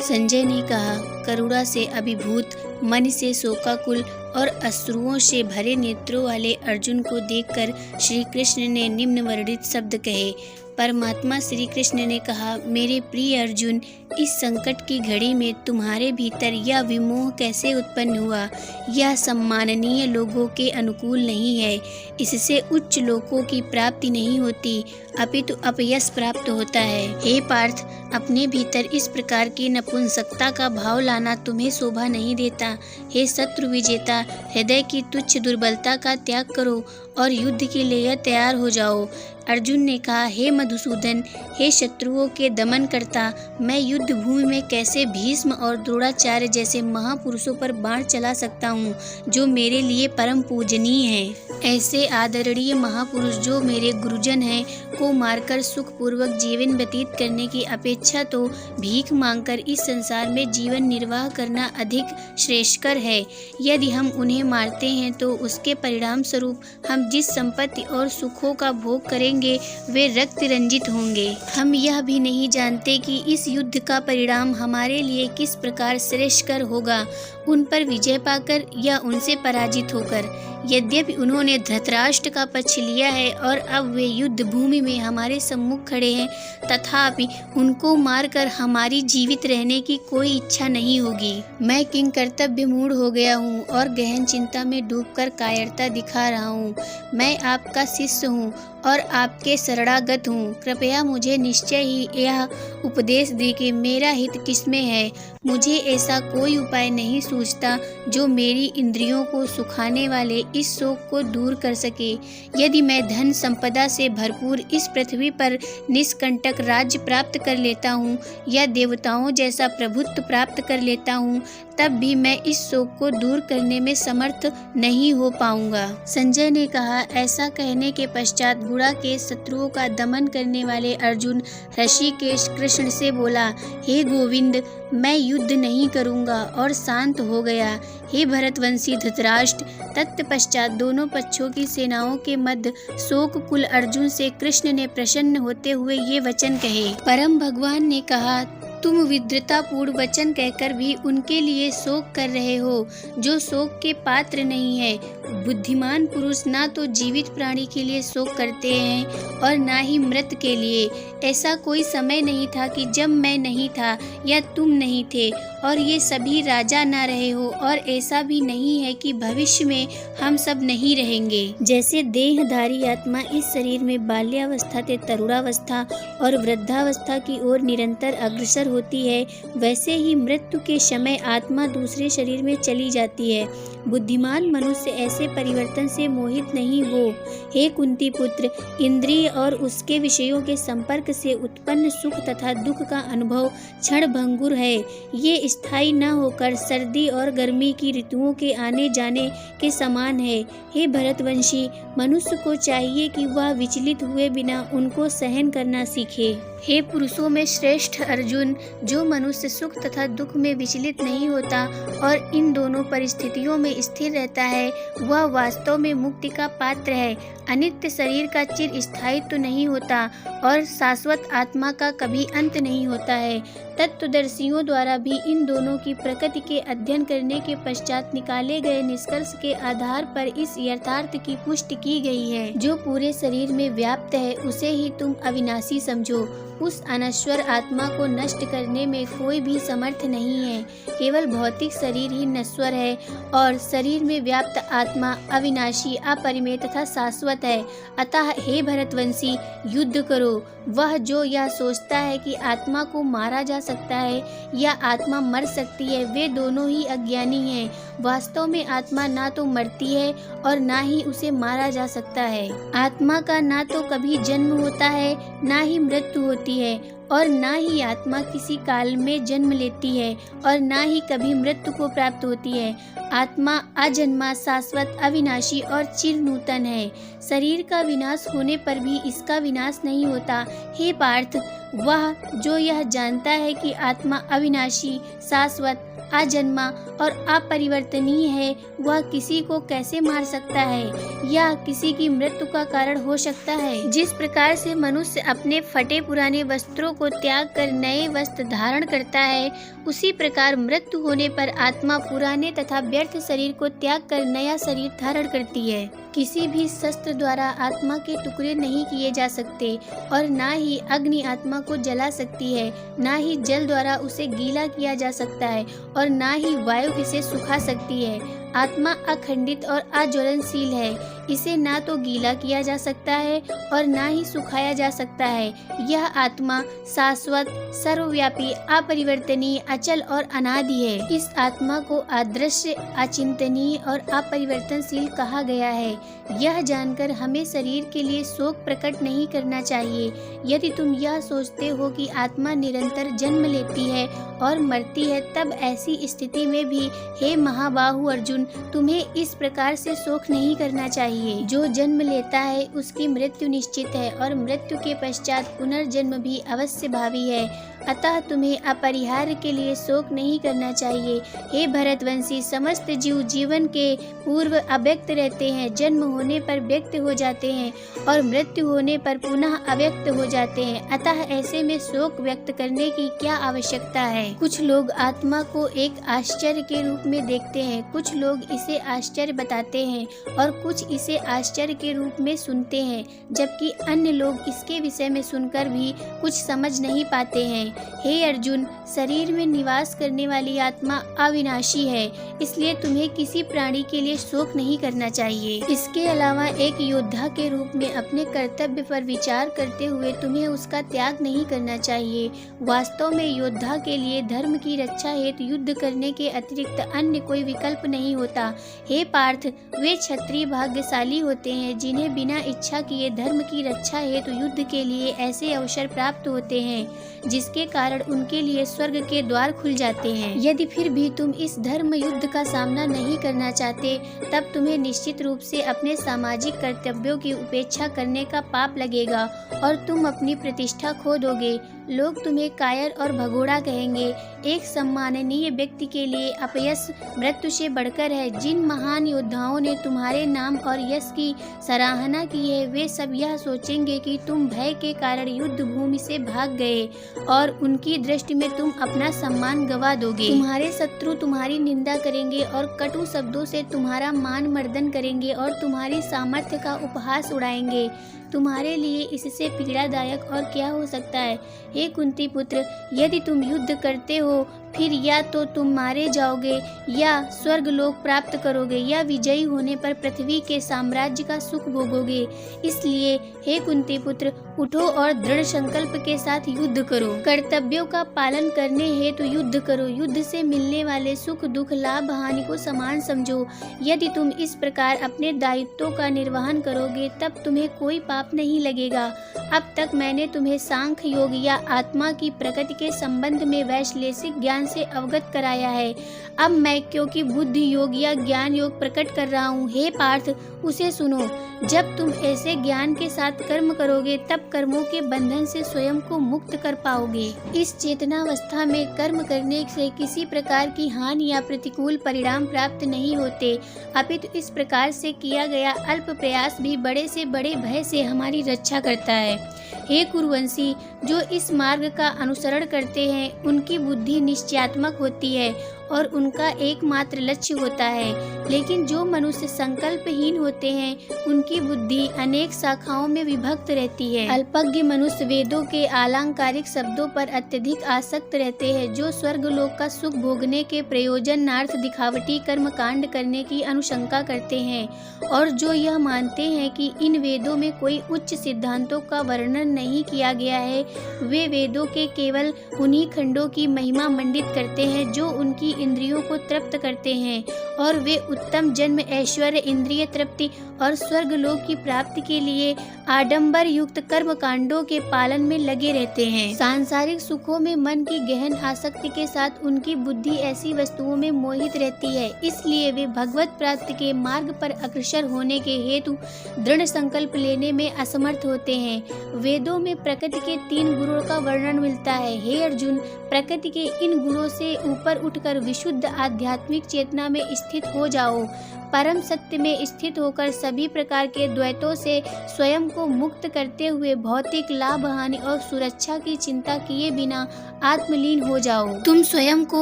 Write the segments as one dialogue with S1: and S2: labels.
S1: संजय ने कहा। करुणा से अभिभूत मन से शोकाकुल और अश्रुओं से भरे नेत्रों वाले अर्जुन को देखकर श्री कृष्ण ने निम्न वर्णित शब्द कहे। परमात्मा श्री कृष्ण ने कहा, मेरे प्रिय अर्जुन, इस संकट की घड़ी में तुम्हारे भीतर यह विमोह कैसे उत्पन्न हुआ? यह सम्माननीय लोगों के अनुकूल नहीं है। इससे उच्च लोकों की प्राप्ति नहीं होती, अपितु अपयश प्राप्त होता है। हे पार्थ, अपने भीतर इस प्रकार की नपुंसकता का भाव लाना तुम्हें शोभा नहीं देता। हे शत्रु विजेता, हृदय की तुच्छ दुर्बलता का त्याग करो और युद्ध के लिए तैयार हो जाओ। अर्जुन ने कहा, हे मधुसूदन, हे शत्रुओं के दमन करता, मैं युद्ध भूमि में कैसे भीष्म और द्रोणाचार्य जैसे महापुरुषों पर बाण चला सकता हूँ, जो मेरे लिए परम पूजनीय हैं। ऐसे आदरणीय महापुरुष जो मेरे गुरुजन हैं को मारकर सुखपूर्वक जीवन व्यतीत करने की अपेक्षा तो भीख मांगकर इस संसार में जीवन निर्वाह करना अधिक श्रेष्ठकर है। यदि हम उन्हें मारते हैं तो उसके परिणाम स्वरूप हम जिस संपत्ति और सुखों का भोग करेंगे वे रक्त रंजित होंगे। हम यह भी नहीं जानते कि इस युद्ध का परिणाम हमारे लिए किस प्रकार श्रेष्ठकर होगा, उन पर विजय पाकर या उनसे पराजित होकर। यद्यपि उन्होंने धृतराष्ट्र का पक्ष लिया है और अब वे युद्ध भूमि में हमारे सम्मुख खड़े हैं, तथापि उनको मारकर हमारी जीवित रहने की कोई इच्छा नहीं होगी। मैं किंग कर्तव्य मूढ़ हो गया हूँ और गहन चिंता में डूबकर कायरता दिखा रहा हूँ। मैं आपका शिष्य हूँ और आपके शरणागत हूँ। कृपया मुझे निश्चय ही यह उपदेश दे कि मेरा हित किसमें है। मुझे ऐसा कोई उपाय नहीं सूझता जो मेरी इंद्रियों को सुखाने वाले इस शोक को दूर कर सके। यदि मैं धन संपदा से भरपूर इस पृथ्वी पर निष्कंटक राज्य प्राप्त कर लेता हूँ या देवताओं जैसा प्रभुत्व प्राप्त कर लेता हूँ, तब भी मैं इस शोक को दूर करने में समर्थ नहीं हो पाऊंगा। संजय ने कहा। ऐसा कहने के पश्चात गुणा के शत्रुओं का दमन करने वाले अर्जुन ऋषिकेश कृष्ण से बोला, हे गोविंद, मैं युद्ध नहीं करूंगा और शांत हो गया। हे भरतवंशी धृतराष्ट्र। तत्पश्चात दोनों पक्षों की सेनाओं के मध्य शोककुल अर्जुन से कृष्ण ने प्रसन्न होते हुए ये वचन कहे। परम भगवान ने कहा, तुम विद्रतापूर्ण वचन कहकर भी उनके लिए शोक कर रहे हो जो शोक के पात्र नहीं है। बुद्धिमान पुरुष ना तो जीवित प्राणी के लिए शोक करते हैं और ना ही मृत के लिए। ऐसा कोई समय नहीं था कि जब मैं नहीं था या तुम नहीं थे और ये सभी राजा ना रहे हो, और ऐसा भी नहीं है कि भविष्य में हम सब नहीं रहेंगे। जैसे देहधारी आत्मा इस शरीर में बाल्यावस्था से तरुणावस्था और वृद्धावस्था की ओर निरंतर अग्रसर होती है, वैसे ही मृत्यु के समय आत्मा दूसरे शरीर में चली जाती है। बुद्धिमान मनुष्य ऐसे परिवर्तन से मोहित नहीं हो। हे कुंती पुत्र, इंद्रिय और उसके विषयों के संपर्क से उत्पन्न सुख तथा दुख का अनुभव क्षण भंगुर है। ये स्थायी न होकर सर्दी और गर्मी की ऋतुओं के आने जाने के समान है। हे भरतवंशी, मनुष्य को चाहिए कि वह विचलित हुए बिना उनको सहन करना सीखे। हे पुरुषों में श्रेष्ठ अर्जुन, जो मनुष्य सुख तथा दुख में विचलित नहीं होता और इन दोनों परिस्थितियों में स्थिर रहता है, वह वास्तव में मुक्ति का पात्र है। अनित्य शरीर का चिर स्थायित्व नहीं होता और शाश्वत आत्मा का कभी अंत नहीं होता है। तत्वदर्शियों द्वारा भी इन दोनों की प्रकृति के अध्ययन करने के पश्चात निकाले गए निष्कर्ष के आधार पर इस यथार्थ की पुष्टि की गई है। जो पूरे शरीर में व्याप्त है उसे ही तुम अविनाशी समझो। उस अनश्वर आत्मा को नष्ट करने में कोई भी समर्थ नहीं है। केवल भौतिक शरीर ही नश्वर है और शरीर में व्याप्त आत्मा अविनाशी, अपरिमेय तथा शाश्वत है। अतः हे भरतवंशी, युद्ध करो। वह जो यह सोचता है कि आत्मा को मारा जा सकता है या आत्मा मर सकती है, वे दोनों ही अज्ञानी हैं। वास्तव में आत्मा ना तो मरती है और ना ही उसे मारा जा सकता है। आत्मा का ना तो कभी जन्म होता है, ना ही मृत्यु होती है, और ना ही आत्मा किसी काल में जन्म लेती है और ना ही कभी मृत्यु को प्राप्त होती है। आत्मा अजन्मा, शाश्वत, अविनाशी और चिर नूतन है। शरीर का विनाश होने पर भी इसका विनाश नहीं होता। हे पार्थ, वह जो यह जानता है कि आत्मा अविनाशी, शाश्वत, अजन्मा और अपरिवर्तनीय है, वह किसी को कैसे मार सकता है या किसी की मृत्यु का कारण हो सकता है। जिस प्रकार से मनुष्य अपने फटे पुराने वस्त्रों को त्याग कर नए वस्त्र धारण करता है, उसी प्रकार मृत्यु होने पर आत्मा पुराने तथा व्यर्थ शरीर को त्याग कर नया शरीर धारण करती है। किसी भी शस्त्र द्वारा आत्मा के टुकड़े नहीं किए जा सकते और ना ही अग्नि आत्मा को जला सकती है, ना ही जल द्वारा उसे गीला किया जा सकता है और ना ही वायु इसे सुखा सकती है। आत्मा अखंडित और अज्वलनशील है, इसे ना तो गीला किया जा सकता है और ना ही सुखाया जा सकता है। यह आत्मा शाश्वत, सर्वव्यापी, अपरिवर्तनीय, अचल और अनादि है। इस आत्मा को अदृश्य, अचिंतनीय और अपरिवर्तनशील कहा गया है। यह जानकर हमें शरीर के लिए शोक प्रकट नहीं करना चाहिए। यदि तुम यह सोचते हो कि आत्मा निरंतर जन्म लेती है और मरती है, तब ऐसी स्थिति में भी हे महाबाहु अर्जुन, तुम्हें इस प्रकार से शोक नहीं करना चाहिए। जो जन्म लेता है उसकी मृत्यु निश्चित है और मृत्यु के पश्चात पुनर्जन्म भी अवश्य भावी है। अतः तुम्हें अपरिहार्य के लिए शोक नहीं करना चाहिए। हे भरतवंशी, समस्त जीव जीवन के पूर्व अव्यक्त रहते हैं, जन्म होने पर व्यक्त हो जाते हैं और मृत्यु होने पर पुनः अव्यक्त हो जाते हैं। अतः ऐसे में शोक व्यक्त करने की क्या आवश्यकता है। कुछ लोग आत्मा को एक आश्चर्य के रूप में देखते हैं, कुछ लोग इसे आश्चर्य बताते हैं और कुछ इसे आश्चर्य के रूप में सुनते हैं, जबकि अन्य लोग इसके विषय में सुनकर भी कुछ समझ नहीं पाते हैं। हे अर्जुन, शरीर में निवास करने वाली आत्मा अविनाशी है, इसलिए तुम्हें किसी प्राणी के लिए शोक नहीं करना चाहिए। इसके अलावा एक योद्धा के रूप में अपने कर्तव्य पर विचार करते हुए तुम्हें उसका त्याग नहीं करना चाहिए। वास्तव में योद्धा के लिए धर्म की रक्षा हेतु युद्ध करने के अतिरिक्त अन्य कोई विकल्प नहीं होता। हे पार्थ, वे क्षत्रिय भाग्यशाली होते हैं जिन्हें बिना इच्छा किए धर्म की रक्षा हेतु युद्ध के लिए ऐसे अवसर प्राप्त होते हैं जिसके कारण उनके लिए स्वर्ग के द्वार खुल जाते हैं। यदि फिर भी तुम इस धर्म युद्ध का सामना नहीं करना चाहते, तब तुम्हें निश्चित रूप से अपने सामाजिक कर्तव्यों की उपेक्षा करने का पाप लगेगा और तुम अपनी प्रतिष्ठा खो दोगे। लोग तुम्हें कायर और भगोड़ा कहेंगे। एक सम्माननीय व्यक्ति के लिए अपयश मृत्यु से बढ़कर है। जिन महान योद्धाओं ने तुम्हारे नाम और यश की सराहना की है, वे सब यह सोचेंगे कि तुम भय के कारण युद्ध भूमि से भाग गए और उनकी दृष्टि में तुम अपना सम्मान गवा दोगे। तुम्हारे शत्रु तुम्हारी निंदा करेंगे और कटु शब्दों से तुम्हारा मान मर्दन करेंगे और तुम्हारी सामर्थ्य का उपहास उड़ाएंगे। तुम्हारे लिए इससे पीड़ादायक और क्या हो सकता है। हे कुंती पुत्र, यदि तुम युद्ध करते हो, फिर या तो तुम मारे जाओगे या स्वर्ग लोक प्राप्त करोगे या विजयी होने पर पृथ्वी के साम्राज्य का सुख भोगोगे। इसलिए हे कुंती पुत्र, उठो और दृढ़ संकल्प के साथ युद्ध करो। कर्तव्यों का पालन करने हेतु युद्ध करो। युद्ध से मिलने वाले सुख दुख लाभ हानि को समान समझो। यदि तुम इस प्रकार अपने दायित्वों का निर्वहन करोगे, तब तुम्हें कोई पाप नहीं लगेगा। अब तक मैंने तुम्हें सांख्य योग या आत्मा की प्रकृति के संबंध में वैश्लेषिक ज्ञान से अवगत कराया है। अब मैं क्योंकि बुद्धि योग या ज्ञान योग प्रकट कर रहा हूँ, हे पार्थ, उसे सुनो। जब तुम ऐसे ज्ञान के साथ कर्म करोगे, तब कर्मों के बंधन से स्वयं को मुक्त कर पाओगे। इस चेतनावस्था में कर्म करने से किसी प्रकार की हानि या प्रतिकूल परिणाम प्राप्त नहीं होते, अपितु इस प्रकार से किया गया अल्प प्रयास भी बड़े से बड़े भय से हमारी रक्षा करता है। हे कुरुवंशी, जो इस मार्ग का अनुसरण करते हैं, उनकी बुद्धि निश्चयात्मक होती है और उनका एकमात्र लक्ष्य होता है। लेकिन जो मनुष्य संकल्पहीन होते हैं, उनकी बुद्धि अनेक शाखाओं में विभक्त रहती है। अल्पज्ञ मनुष्य वेदों के अलंकारिक शब्दों पर अत्यधिक आसक्त रहते हैं, जो स्वर्गलोक का सुख भोगने के प्रयोजनार्थ दिखावटी कर्म कांड करने की अनुशंका करते हैं और जो यह मानते हैं कि इन वेदों में कोई उच्च सिद्धांतों का वर्णन नहीं किया गया है। वे वेदों के केवल उन्हीं खंडों की महिमा मंडित करते हैं जो उनकी इंद्रियों को तृप्त करते हैं और वे उत्तम जन्म, ऐश्वर्य, इंद्रिय तृप्ति और स्वर्ग लोक की प्राप्ति के लिए आडंबर युक्त कर्म कांडों के पालन में लगे रहते हैं। सांसारिक सुखों में मन की गहन आसक्ति के साथ उनकी बुद्धि ऐसी वस्तुओं में मोहित रहती है, इसलिए वे भगवत प्राप्ति के मार्ग पर अग्रसर होने के हेतु दृढ़ संकल्प लेने में असमर्थ होते हैं। वेदों में प्रकृति के 3 गुणों का वर्णन मिलता है। हे अर्जुन, प्रकृति के इन गुणों से ऊपर उठकर विशुद्ध आध्यात्मिक चेतना में स्थित हो जाओ। परम सत्य में स्थित होकर सभी प्रकार के द्वैतों से स्वयं को मुक्त करते हुए भौतिक लाभ, हानि और सुरक्षा की चिंता किए बिना आत्मलीन हो जाओ। तुम स्वयं को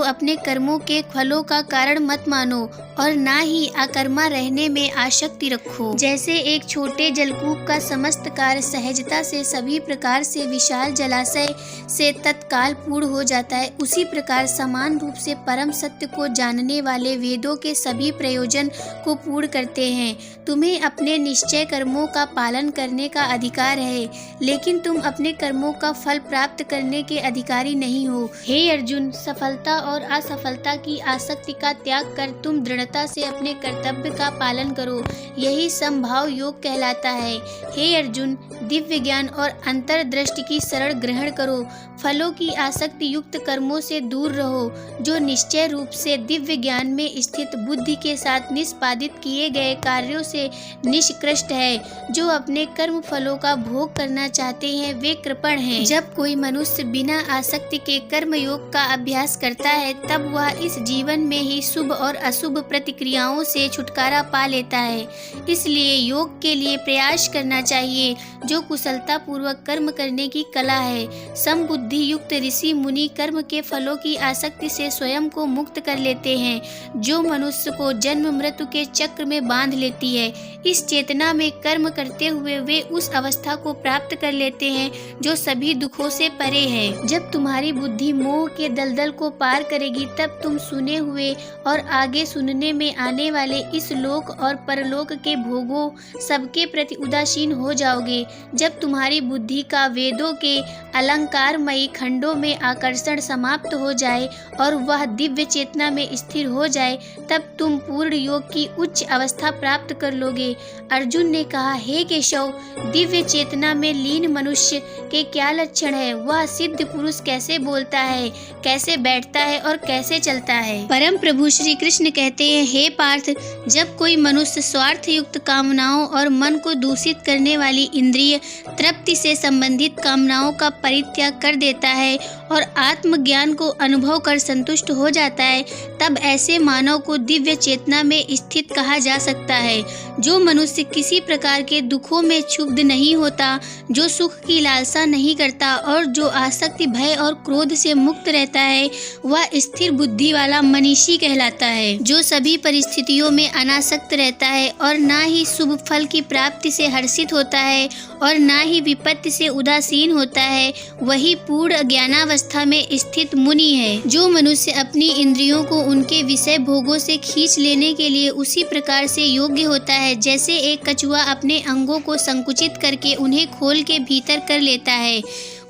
S1: अपने कर्मों के फलों का कारण मत मानो और ना ही अकर्मा रहने में आसक्ति रखो। जैसे एक छोटे जलकूप का समस्त कार्य सहजता से सभी प्रकार से विशाल जलाशय से तत्काल पूर्ण हो जाता है, उसी प्रकार समान रूप से परम सत्य को जानने वाले वेदों के सभी प्रयोजन को पूर्ण करते हैं। तुम्हें अपने निश्चय कर्मों का पालन करने का अधिकार है, लेकिन तुम अपने कर्मों का फल प्राप्त करने के अधिकारी नहीं हो। हे अर्जुन, सफलता और असफलता की आसक्ति का त्याग कर तुम दृढ़ता से अपने कर्तव्य का पालन करो। यही समभाव योग कहलाता है। हे अर्जुन, दिव्य ज्ञान और अंतर्दृष्टि की शरण ग्रहण करो। फलों की आसक्ति युक्त कर्मों से दूर रहो, जो निश्चय रूप से दिव्य ज्ञान में स्थित बुद्धि के साथ निष्पादित किए गए कार्यों से निष्कृष्ट है। जो अपने कर्म फलों का भोग करना चाहते हैं वे कृपण हैं। जब कोई मनुष्य बिना आसक्ति के कर्म योग का अभ्यास करता है, तब वह इस जीवन में ही शुभ और अशुभ प्रतिक्रियाओं से छुटकारा पा लेता है। इसलिए योग के लिए प्रयास करना चाहिए, जो कुशलता पूर्वक कर्म करने की कला है। समबुद्धि युक्त ऋषि मुनि कर्म के फलों की आसक्ति से स्वयं को मुक्त कर लेते हैं, जो मनुष्य को जन्म मृत्यु के चक्र में बांध लेती है। इस चेतना में कर्म करते हुए वे उस अवस्था को प्राप्त कर लेते हैं जो सभी दुखों से परे है। जब तुम्हारी बुद्धि मोह के दलदल को पार करेगी, तब तुम सुने हुए और आगे सुनने में आने वाले इस लोक और परलोक के भोगों सबके प्रति उदासीन हो जाओगे। जब तुम्हारी बुद्धि का वेदों के अलंकारमयी खंडों में आकर्षण समाप्त हो जाए और वह दिव्य चेतना में स्थिर हो जाए, तब तुम पूर्ण योग की उच्च अवस्था प्राप्त कर लोगे। अर्जुन ने कहा, हे केशव, दिव्य चेतना में लीन मनुष्य के क्या लक्षण है? वह सिद्ध पुरुष कैसे बोलता है, कैसे बैठता है और कैसे चलता है? परम प्रभु श्री कृष्ण कहते हैं, हे पार्थ, जब कोई मनुष्य स्वार्थ युक्त कामनाओं और मन को दूषित करने वाली इंद्रिय तृप्ति से संबंधित कामनाओं का परित्याग कर देता है और आत्मज्ञान को अनुभव कर संतुष्ट हो जाता है, तब ऐसे मानव को दिव्य चेतना में स्थित कहा जा सकता है। जो मनुष्य किसी प्रकार के दुखों में क्षुब्ध नहीं होता, जो सुख की लालसा नहीं करता और जो आसक्ति, भय और क्रोध से मुक्त रहता है, वह स्थिर बुद्धि वाला मनीषी कहलाता है। जो सभी परिस्थितियों में अनासक्त रहता है और ना ही शुभ फल की प्राप्ति से हर्षित होता है और ना ही विपत्ति से उदासीन होता है, वही पूर्ण ज्ञानावस्था में स्थित मुनि है। जो मनुष्य अपनी इंद्रियों को उनके विषय भोगों से खींच लेने के लिए उसी प्रकार से योग्य होता है, जैसे एक कछुआ अपने अंगों को संकुचित करके उन्हें खोल के भीतर कर लेता है,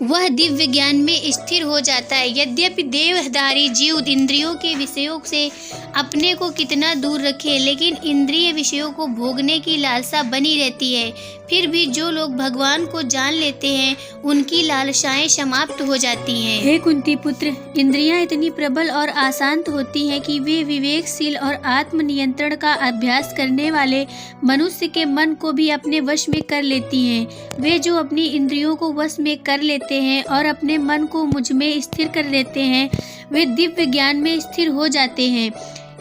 S1: वह दिव्य ज्ञान में स्थिर हो जाता है। यद्यपि देहधारी जीव इंद्रियों के विषयों से अपने को कितना दूर रखे, लेकिन इंद्रिय विषयों को भोगने की लालसा बनी रहती है। फिर भी जो लोग भगवान को जान लेते हैं, उनकी लालसाएं समाप्त हो जाती हैं। हे कुंती पुत्र, इंद्रियां इतनी प्रबल और आशांत होती हैं कि वे विवेकशील और आत्मनियंत्रण का अभ्यास करने वाले मनुष्य के मन को भी अपने वश में कर लेती हैं। वे जो अपनी इंद्रियों को वश में कर लेते हैं और अपने मन को मुझ में स्थिर कर लेते हैं, वे दिव्य ज्ञान में स्थिर हो जाते हैं।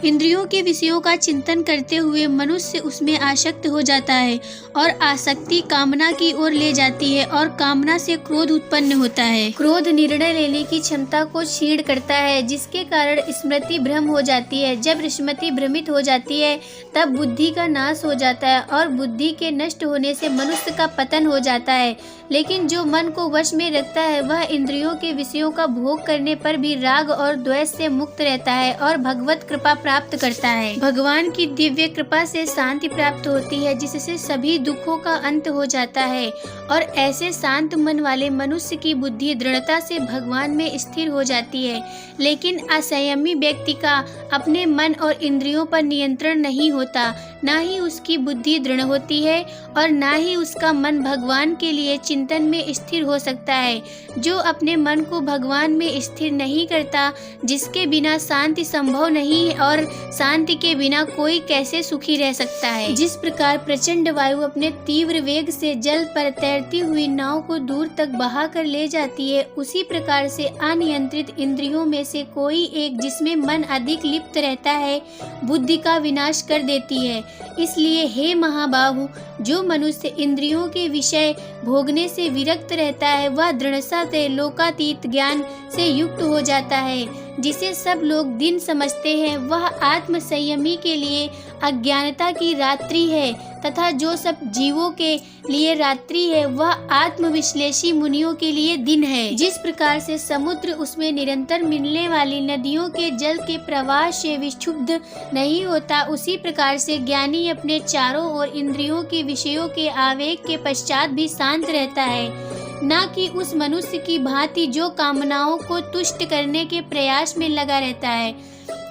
S1: इंद्रियों के विषयों का चिंतन करते हुए मनुष्य उसमें आसक्त हो जाता है और आसक्ति कामना की ओर ले जाती है और कामना से क्रोध उत्पन्न होता है। क्रोध निर्णय लेने की क्षमता को क्षीण करता है, जिसके कारण स्मृति भ्रम हो जाती है। जब स्मृति भ्रमित हो जाती है, तब बुद्धि का नाश हो जाता है और बुद्धि के नष्ट होने से मनुष्य का पतन हो जाता है। लेकिन जो मन को वश में रखता है, वह इंद्रियों के विषयों का भोग करने पर भी राग और द्वेष से मुक्त रहता है और भगवत कृपा प्राप्त करता है। भगवान की दिव्य कृपा से शांति प्राप्त होती है, जिससे सभी दुखों का अंत हो जाता है और ऐसे शांत मन वाले मनुष्य की बुद्धि दृढ़ता से भगवान में स्थिर हो जाती है। लेकिन असंयमी व्यक्ति का अपने मन और इंद्रियों पर नियंत्रण नहीं होता, ना ही उसकी बुद्धि दृढ़ होती है और ना ही उसका मन भगवान के लिए चिंतन में स्थिर हो सकता है। जो अपने मन को भगवान में स्थिर नहीं करता, जिसके बिना शांति संभव नहीं है और शांति के बिना कोई कैसे सुखी रह सकता है। जिस प्रकार प्रचंड वायु अपने तीव्र वेग से जल पर तैरती हुई नाव को दूर तक बहा कर ले जाती है, उसी प्रकार से अनियंत्रित इंद्रियों में से कोई एक जिसमें मन अधिक लिप्त रहता है, बुद्धि का विनाश कर देती है। इसलिए हे महाबाहु, जो मनुष्य इंद्रियों के विषय भोगने से विरक्त रहता है, वह दृढ़ता से लोकातीत ज्ञान से युक्त हो जाता है, जिसे सब लोग दिन समझते हैं। वह आत्म संयमी के लिए अज्ञानता की रात्रि है तथा जो सब जीवों के लिए रात्रि है, वह आत्मविश्लेषी मुनियों के लिए दिन है। जिस प्रकार से समुद्र उसमें निरंतर मिलने वाली नदियों के जल के प्रवाह से विक्षुब्ध नहीं होता, उसी प्रकार से ज्ञानी अपने चारों ओर इंद्रियों के विषयों के आवेग के पश्चात भी शांत रहता है, न कि उस मनुष्य की भांति जो कामनाओं को तुष्ट करने के प्रयास में लगा रहता है।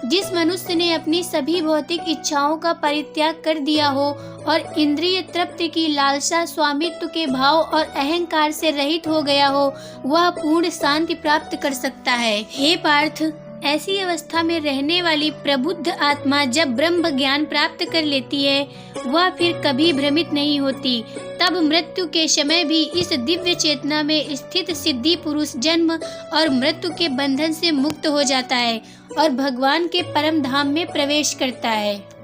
S1: जिस मनुष्य ने अपनी सभी भौतिक इच्छाओं का परित्याग कर दिया हो और इंद्रिय तृप्ति की लालसा, स्वामित्व के भाव और अहंकार से रहित हो गया हो, वह पूर्ण शांति प्राप्त कर सकता है। हे पार्थ, ऐसी अवस्था में रहने वाली प्रबुद्ध आत्मा जब ब्रह्म ज्ञान प्राप्त कर लेती है, वह फिर कभी भ्रमित नहीं होती। तब मृत्यु के समय भी इस दिव्य चेतना में स्थित सिद्धि पुरुष जन्म और मृत्यु के बंधन से मुक्त हो जाता है और भगवान के परम धाम में प्रवेश करता है।